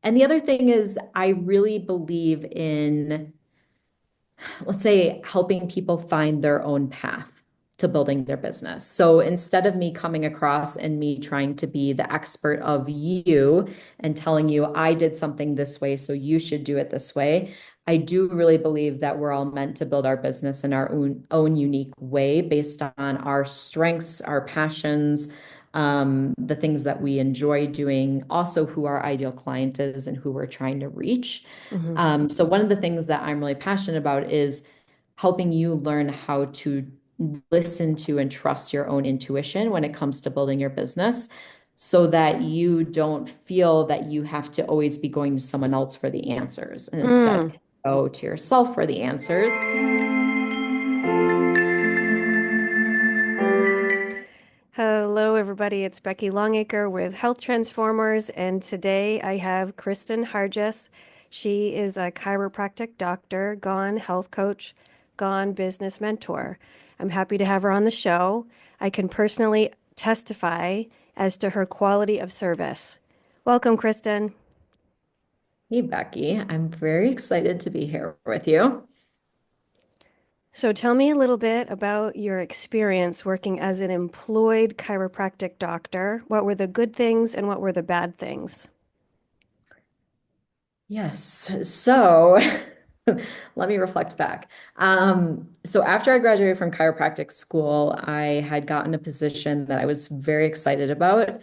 And the other thing is, I really believe in, let's say, helping people find their own path to building their business. So instead of me coming across and me trying to be the expert of you and telling you, I did something this way, so you should do it this way, I do really believe that we're all meant to build our business in our own unique way based on our strengths, our passions, the things that we enjoy doing, also who our ideal client is and who we're trying to reach. Hmm. So one of the things that I'm really passionate about is helping you learn how to listen to and trust your own intuition when it comes to building your business so that you don't feel that you have to always be going to someone else for the answers and instead Mm. go to yourself for the answers. Hello, everybody. It's Becky Longacre with Health Transformers, and today I have Kristin Hartjes. She is a chiropractic doctor, gone health coach, gone business mentor. I'm happy to have her on the show. I can personally testify as to her quality of service. Welcome, Kristin. Hey, Becky, I'm very excited to be here with you. So tell me a little bit about your experience working as an employed chiropractic doctor. What were the good things and what were the bad things? Yes. So let me reflect back. So after I graduated from chiropractic school, I had gotten a position that I was very excited about.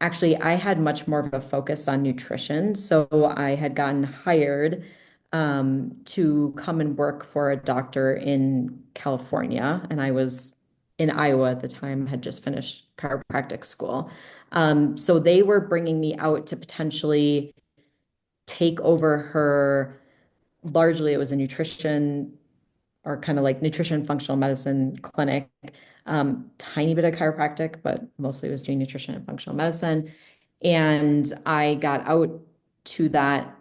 Actually, I had much more of a focus on nutrition. So I had gotten hired to come and work for a doctor in California. And I was in Iowa at the time, had just finished chiropractic school. So they were bringing me out to potentially take over her. Largely it was a nutrition or kind of like nutrition functional medicine clinic, tiny bit of chiropractic, but mostly it was doing nutrition and functional medicine. And I got out to that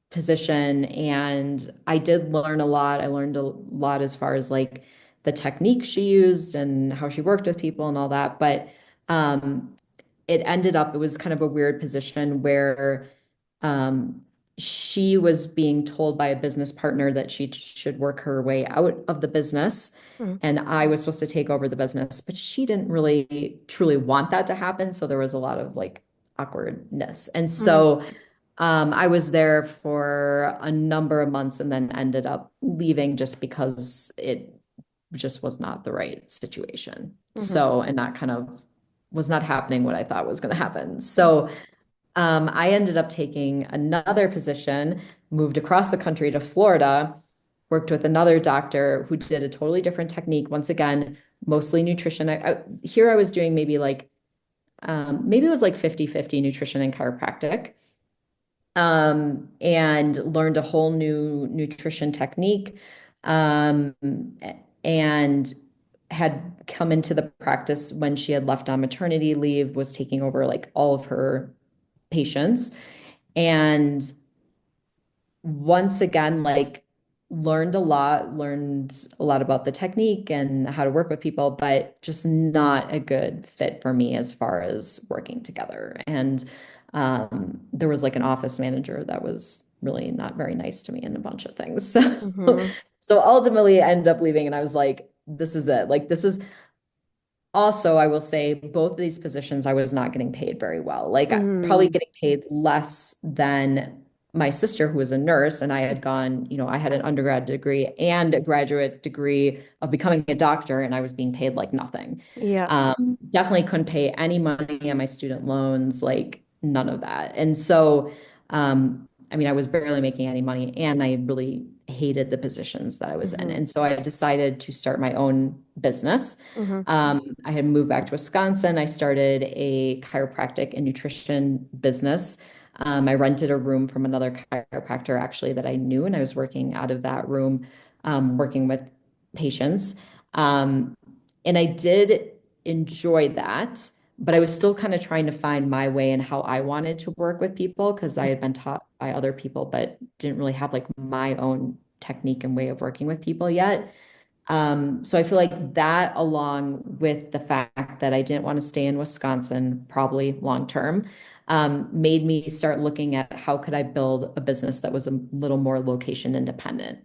position and I did learn a lot. I learned a lot as far as like the technique she used and how she worked with people and all that. But um, it ended up, it was kind of a weird position where um, she was being told by a business partner that she should work her way out of the business. Mm, And I was supposed to take over the business, but she didn't really truly want that to happen. So there was a lot of like awkwardness. And mm, so I was there for a number of months and then ended up leaving just because it just was not the right situation. mhm, So, and that kind of was not happening what I thought was going to happen. So, I ended up taking another position, moved across the country to Florida, worked with another doctor who did a totally different technique. Once again, mostly nutrition. Here I was doing maybe it was like 50-50 nutrition and chiropractic, and learned a whole new nutrition technique, um, and had come into the practice when she had left on maternity leave, was taking over like all of her patients. And once again, like learned a lot about the technique and how to work with people, but just not a good fit for me as far as working together. And there was like an office manager that was really not very nice to me and a bunch of things. So, mhm, so ultimately I ended up leaving and I was like, this is it. Like this is also, I will say both of these positions I was not getting paid very well. Like probably mhm. getting paid less than my sister who was a nurse and I had gone, I had an undergrad degree and a graduate degree of becoming a doctor and I was being paid like nothing. Yeah. Definitely couldn't pay any money on my student loans, like none of that. And so, I mean, I was barely making any money and I really hated the positions that I was in. Mhm, And so I decided to start my own business. mhm, I had moved back to Wisconsin. I started a chiropractic and nutrition business. I rented a room from another chiropractor actually that I knew, and I was working out of that room, working with patients. Um, and I did enjoy that, but I was still kind of trying to find my way and how I wanted to work with people because I had been taught by other people, but didn't really have like my own technique and way of working with people yet. So I feel like that, along with the fact that I didn't want to stay in Wisconsin, probably long term, made me start looking at how could I build a business that was a little more location independent.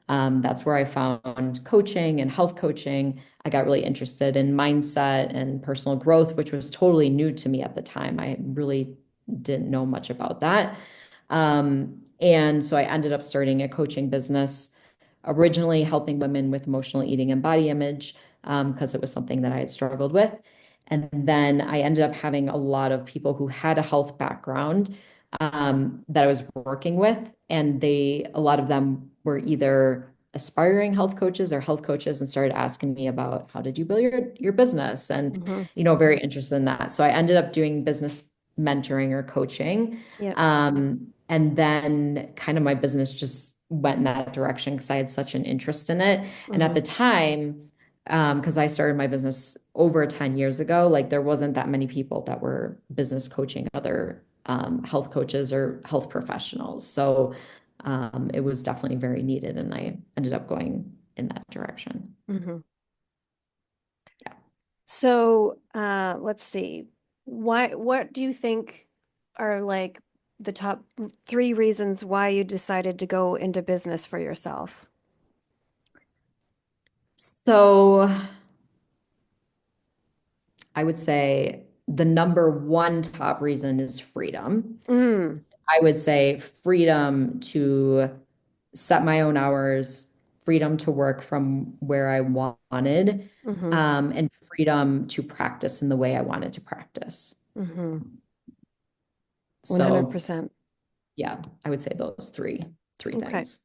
That's where I found coaching and health coaching. I got really interested in mindset and personal growth, which was totally new to me at the time. I really didn't know much about that. And so I ended up starting a coaching business, originally helping women with emotional eating and body image, because it was something that I had struggled with. And then I ended up having a lot of people who had a health background that I was working with, and a lot of them were either aspiring health coaches or health coaches and started asking me about how did you build your business and Hmm. very interested in that. So I ended up doing business mentoring or coaching. Yep. And then kind of my business just went in that direction because I had such an interest in it. And at Hmm. the time, because I started my business over 10 years ago, like there wasn't that many people that were business coaching other health coaches or health professionals. So it was definitely very needed, and I ended up going in that direction. Hmm. Yeah. So, let's see. What do you think are like the top three reasons why you decided to go into business for yourself? So I would say the number one top reason is freedom. Mm. I would say freedom to set my own hours, freedom to work from where I wanted, Hmm. and freedom to practice in the way I wanted to practice. Hmm. So 100%. yeah, I would say those three Okay. things.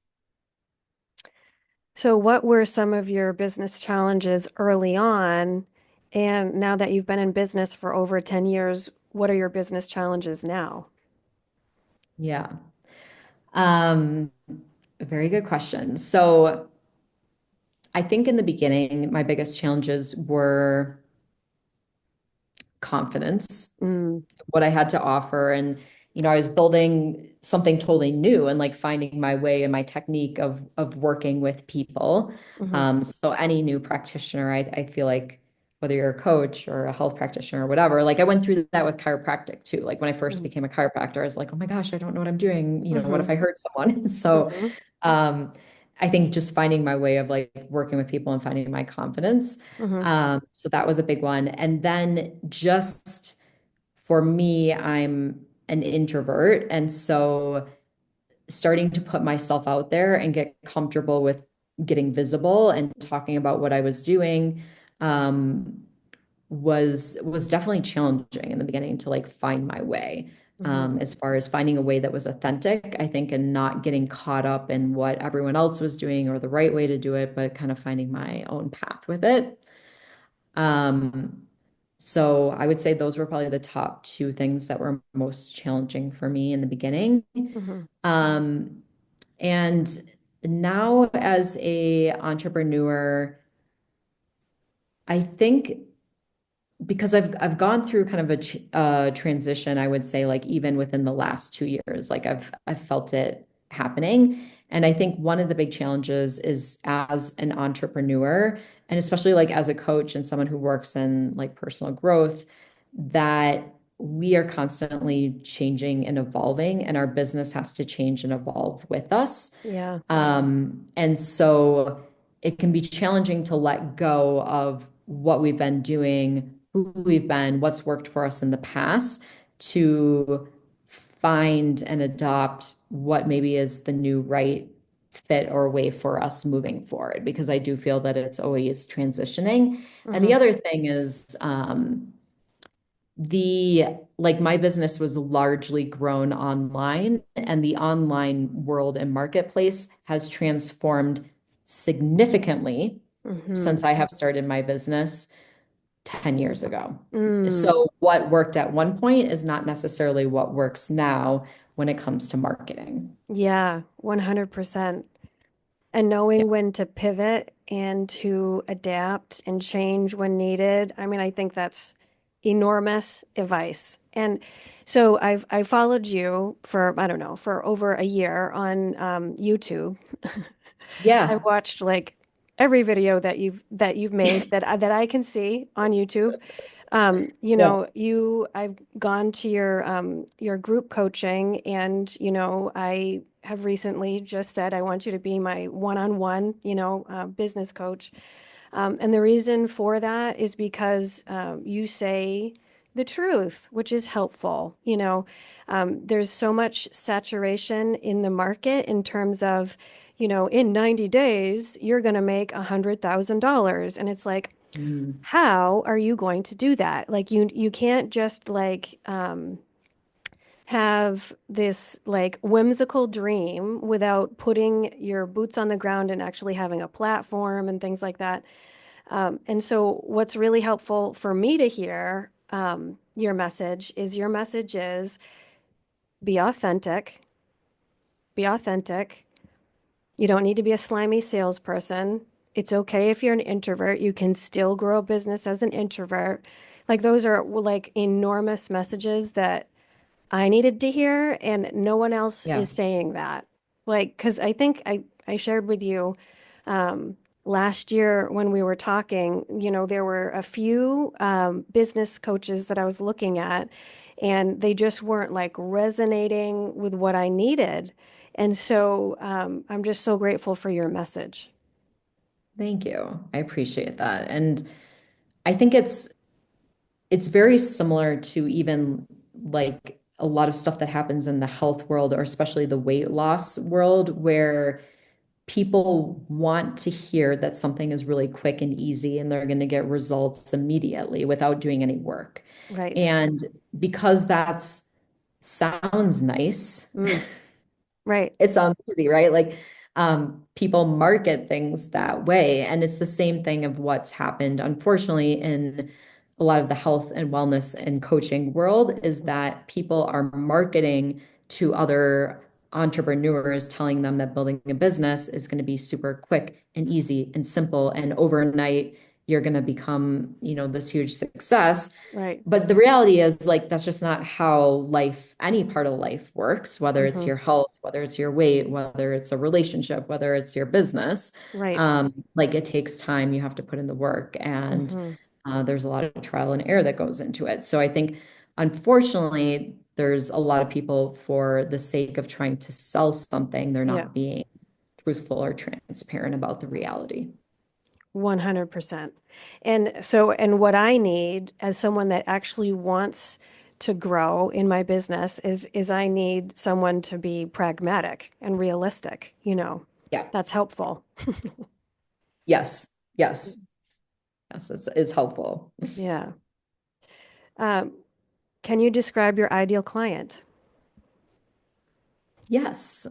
So, what were some of your business challenges early on? And now that you've been in business for over 10 years, what are your business challenges now? Yeah. Um, Very good question. So I think in the beginning, my biggest challenges were confidence, Mm. what I had to offer. And, I was building something totally new and like finding my way and my technique of working with people. Hmm. So any new practitioner, I feel like whether you're a coach or a health practitioner or whatever, like I went through that with chiropractic too. Like when I first became a chiropractor, I was like, oh my gosh, I don't know what I'm doing. What Hmm. if I hurt someone? So Hmm. um, I think just finding my way of like working with people and finding my confidence. Hmm. So that was a big one. And then just for me, I'm an introvert. And so starting to put myself out there and get comfortable with getting visible and talking about what I was doing um, was definitely challenging in the beginning to like find my way. Hmm. As far as finding a way that was authentic, I think, and not getting caught up in what everyone else was doing or the right way to do it, but kind of finding my own path with it. Um, so I would say those were probably the top two things that were most challenging for me in the beginning. Hmm. Um, and now as a entrepreneur, I think because I've gone through kind of a transition, I would say, like even within the last 2 years, like I've felt it happening. And I think one of the big challenges is as an entrepreneur, and especially like as a coach and someone who works in like personal growth, that we are constantly changing and evolving, and our business has to change and evolve with us. Yeah. And so it can be challenging to let go of what we've been doing, who we've been, what's worked for us in the past, to find and adopt what maybe is the new right fit or way for us moving forward, because I do feel that it's always transitioning. And the Hmm. other thing is, the like my business was largely grown online, and the online world and marketplace has transformed significantly Hmm. since I have started my business 10 years ago. Mm. So what worked at one point is not necessarily what works now when it comes to marketing. Yeah, 100%. And Yeah. knowing when to pivot and to adapt and change when needed. I mean, I think that's enormous advice. And so I followed you for, I don't know, for over a year on YouTube. I've Yeah. watched like every video that you've made that I can see on YouTube. Yeah. I've gone to your group coaching, and I have recently just said I want you to be my one-on-one, business coach. And the reason for that is because you say the truth, which is helpful. There's so much saturation in the market in terms of, in 90 days, you're going to make $100,000. And it's like, Mm. how are you going to do that? Like you can't just have this like whimsical dream without putting your boots on the ground and actually having a platform and things like that. And so, what's really helpful for me to hear your message is be authentic, be authentic. You don't need to be a slimy salesperson. It's okay if you're an introvert. You can still grow a business as an introvert. Like, those are like enormous messages that I needed to hear, and no one else Yeah. is saying that. Like, because I think I shared with you last year when we were talking, there were a few business coaches that I was looking at, and they just weren't like resonating with what I needed. And so I'm just so grateful for your message. Thank you. I appreciate that. And I think it's very similar to even like a lot of stuff that happens in the health world, or especially the weight loss world, where people want to hear that something is really quick and easy and they're going to get results immediately without doing any work. Right. And because that's sounds nice, Mm, right. it sounds easy, right? Like people market things that way. And it's the same thing of what's happened, unfortunately, in a lot of the health and wellness and coaching world is that people are marketing to other entrepreneurs, telling them that building a business is going to be super quick and easy and simple. And overnight, you're going to become, this huge success. Right. But the reality is, like, that's just not how life, any part of life works, whether it's Hmm. your health, whether it's your weight, whether it's a relationship, whether it's your business. Right. Like, it takes time. You have to put in the work, and Hmm. there's a lot of trial and error that goes into it. So I think, unfortunately, there's a lot of people, for the sake of trying to sell something, they're Yeah. not being truthful or transparent about the reality. 100%. And what I need as someone that actually wants to grow in my business is I need someone to be pragmatic and realistic, Yeah. That's helpful. Yes. Yes. Yes. It's helpful. Yeah. Um, can you describe your ideal client? Yes.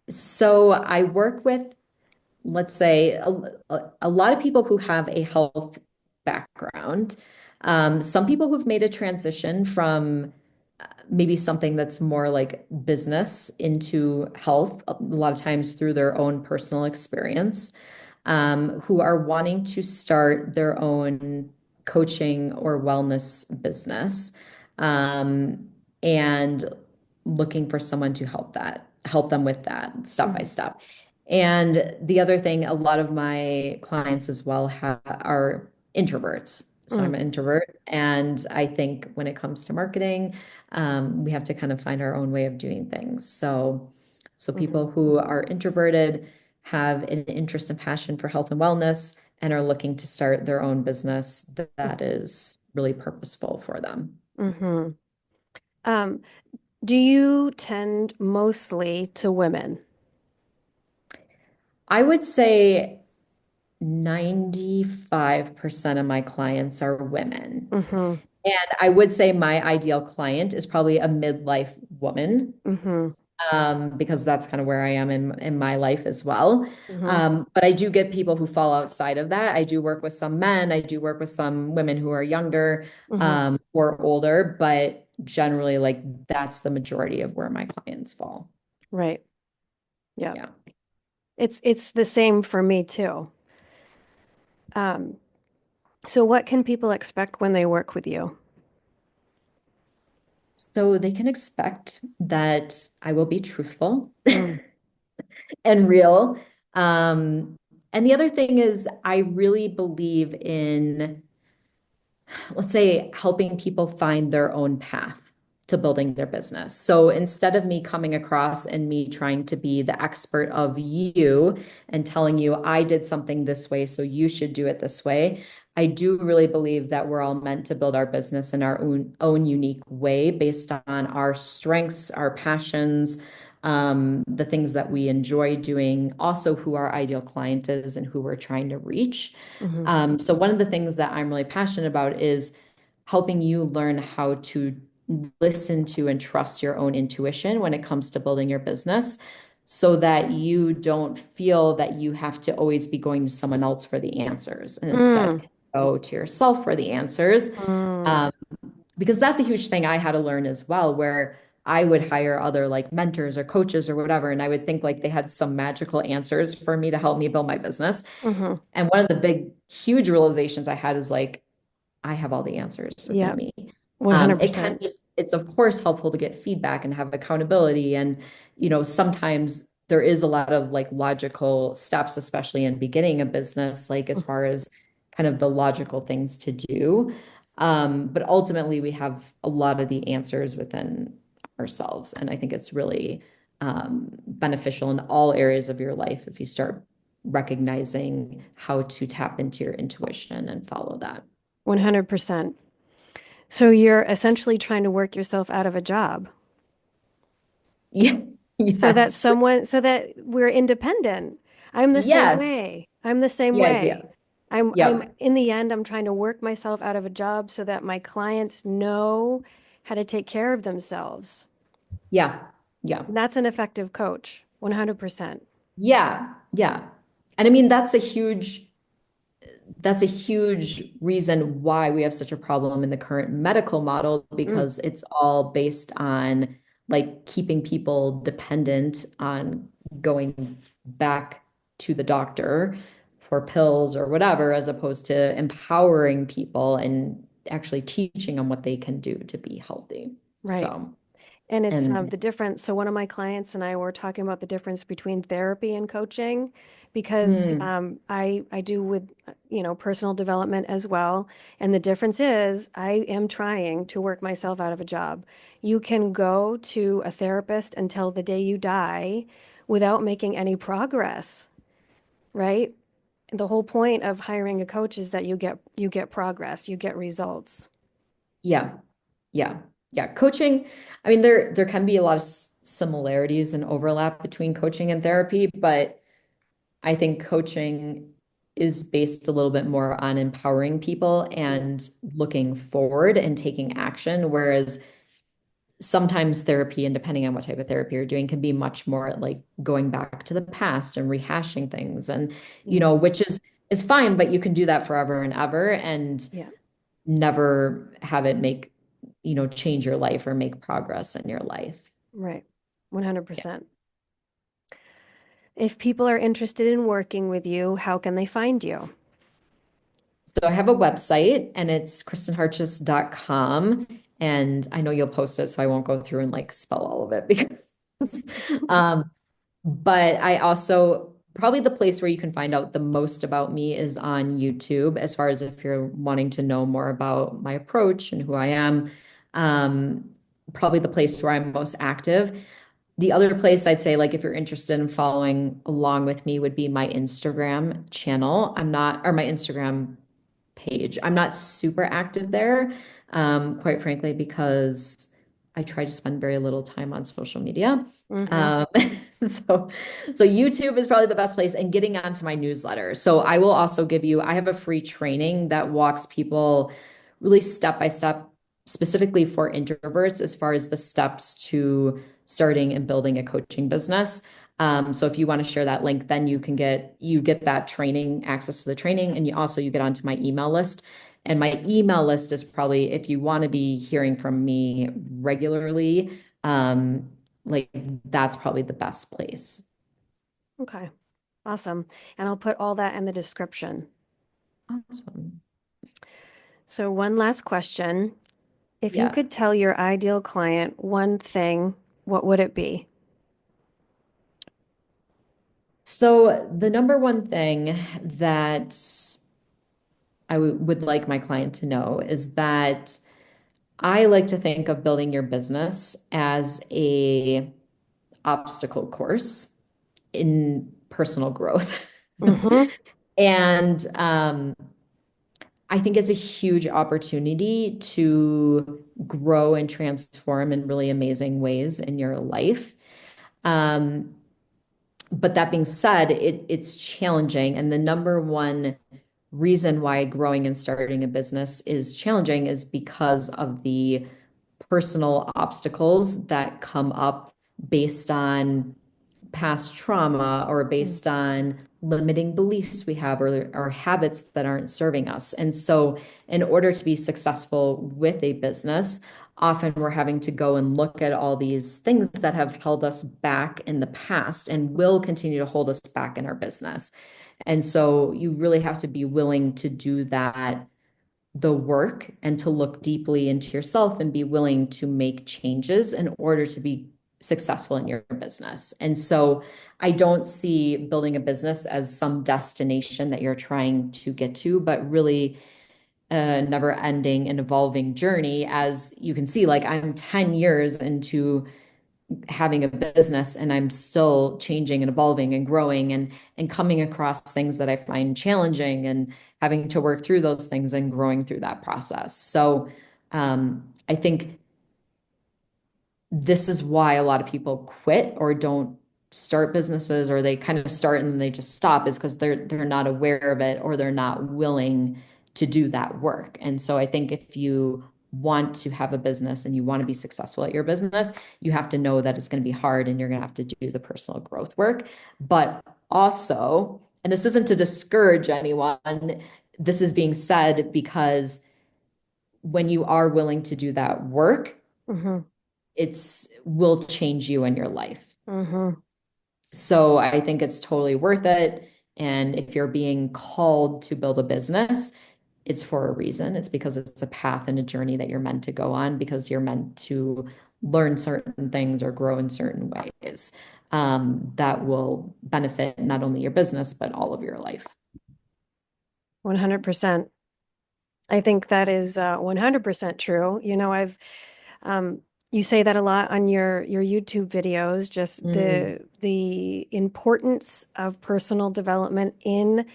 So I work with, let's say, a lot of people who have a health background. Some people who've made a transition from maybe something that's more like business into health, a lot of times through their own personal experience, who are wanting to start their own coaching or wellness business, and looking for someone to help them with that step by Mhm. step. And the other thing, a lot of my clients as well are introverts. So I'm Mm, an introvert, and I think when it comes to marketing, we have to kind of find our own way of doing things. So mhm, people who are introverted have an interest and passion for health and wellness and are looking to start their own business that is really purposeful for them. mhm. Um, do you tend mostly to women? I would say 95% of my clients are women. Mhm, And I would say my ideal client is probably a midlife woman, mhm, because that's kind of where I am in my life as well. mhm, But I do get people who fall outside of that. I do work with some men. I do work with some women who are younger, mhm. or older, but generally, like, that's the majority of where my clients fall. Right. Yeah. Yeah. It's the same for me too. Um, so what can people expect when they work with you? So they can expect that I will be truthful Mm, and real. And the other thing is, I really believe in let's say, helping people find their own path to building their business. So instead of me coming across and me trying to be the expert of you and telling you, I did something this way, so you should do it this way, I do really believe that we're all meant to build our business in our own unique way based on our strengths, our passions, the things that we enjoy doing, also who our ideal client is and who we're trying to reach. Hmm. So one of the things that I'm really passionate about is helping you learn how to listen to and trust your own intuition when it comes to building your business so that you don't feel that you have to always be going to someone else for the answers and instead Mm. can go to yourself for the answers. Mm. Um, because that's a huge thing I had to learn as well, where I would hire other like mentors or coaches or whatever, and I would think like they had some magical answers for me to help me build my business. Hmm. And one of the big, huge realizations I had is like, I have all the answers within Yep. me. It can 100%. be, it's of course helpful to get feedback and have accountability. And, sometimes there is a lot of like logical steps, especially in beginning a business, like as far as kind of the logical things to do. But ultimately, we have a lot of the answers within ourselves. And I think it's really beneficial in all areas of your life if you start recognizing how to tap into your intuition and follow that. 100%. So you're essentially trying to work yourself out of a job Yeah. Yes. so that we're independent. I'm the same Yes. way. I'm the same The idea. way. I'm Yep. in the end, I'm trying to work myself out of a job so that my clients know how to take care of themselves. Yeah. Yeah. And that's an effective coach, 100%. Yeah. Yeah. And I mean, that's a huge reason why we have such a problem in the current medical model Mm, because it's all based on like keeping people dependent on going back to the doctor for pills or whatever, as opposed to empowering people and actually teaching them what they can do to be healthy. right. So, And it's and the difference. So one of my clients and I were talking about the difference between therapy and coaching because mm, I do with personal development as well. And the difference is I am trying to work myself out of a job. You can go to a therapist until the day you die without making any progress, right? And the whole point of hiring a coach is that you get progress, you get results. yeah, yeah, yeah. Coaching, I mean, there can be a lot of similarities and overlap between coaching and therapy, but I think coaching is based a little bit more on empowering people Yeah. and looking forward and taking action, whereas sometimes therapy, and depending on what type of therapy you're doing, can be much more like going back to the past and rehashing things and Yeah. which is fine, but you can do that forever and ever and Yeah. never have it make, change your life or make progress in your life. Right. Yeah. 100%. If people are interested in working with you, how can they find you? So I have a website and it's kristinhartjes.com. And I know you'll post it, so I won't go through and like spell all of it because um, but I also probably the place where you can find out the most about me is on YouTube, as far as if you're wanting to know more about my approach and who I am. Um, Probably the place where I'm most active. The other place I'd say, like, if you're interested in following along with me, would be my Instagram channel. I'm not, or my Instagram page. I'm not super active there, quite frankly, because I try to spend very little time on social media. Hmm. Um, so, so YouTube is probably the best place and getting onto my newsletter. So I will also I have a free training that walks people really step by step, specifically for introverts, as far as the steps to starting and building a coaching business. So if you want to share that link, then you get that training, access to the training, and you get onto my email list. And my email list is probably if you want to be hearing from me regularly, like that's probably the best place. Okay. Awesome. And I'll put all that in the description. Awesome. So, one last question. If you Yeah. could tell your ideal client one thing, what would it be? So the number one thing that would like my client to know is that I like to think of building your business as a obstacle course in personal growth. Mm-hmm. And I think it's a huge opportunity to grow and transform in really amazing ways in your life. Um, but that being said, it's challenging. And the number one reason why growing and starting a business is challenging is because of the personal obstacles that come up based on past trauma or based on limiting beliefs we have or habits that aren't serving us. And so, in order to be successful with a business, often we're having to go and look at all these things that have held us back in the past and will continue to hold us back in our business. And so, you really have to be willing to do that the work and to look deeply into yourself and be willing to make changes in order to be successful in your business. And so I don't see building a business as some destination that you're trying to get to, but really a never ending and evolving journey. As you can see, like I'm 10 years into having a business and I'm still changing and evolving and growing and coming across things that I find challenging and having to work through those things and growing through that process. So I think this is why a lot of people quit or don't start businesses or they kind of start and then they just stop is because they're not aware of it or they're not willing to do that work. And so I think if you want to have a business and you want to be successful at your business, you have to know that it's going to be hard and you're going to have to do the personal growth work. But also, and this isn't to discourage anyone, this is being said because when you are willing to do that work, Mm-hmm. it's will change you in your life. Mm-hmm. So I think it's totally worth it. And if you're being called to build a business, it's for a reason. It's because it's a path and a journey that you're meant to go on because you're meant to learn certain things or grow in certain ways that will benefit not only your business, but all of your life. 100%. I think that is 100% true. Um, you say that a lot on your YouTube videos, just Mm, the importance of personal development in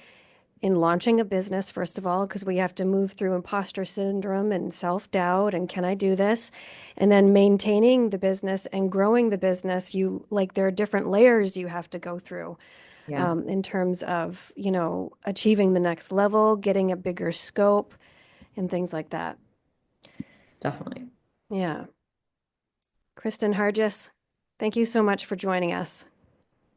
launching a business, first of all, because we have to move through imposter syndrome and self-doubt and can I do this? And then maintaining the business and growing the business, there are different layers you have to go through yeah, in terms of, achieving the next level, getting a bigger scope and things like that. definitely. Yeah. Kristin Hartjes, thank you so much for joining us.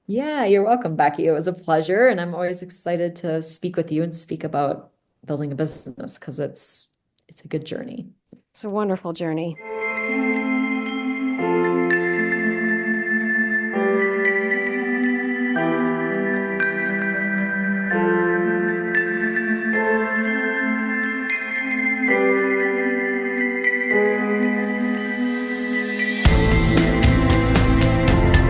Yeah, you're welcome, Becky. It was a pleasure, and I'm always excited to speak with you and speak about building a business because it's a good journey. It's a wonderful journey.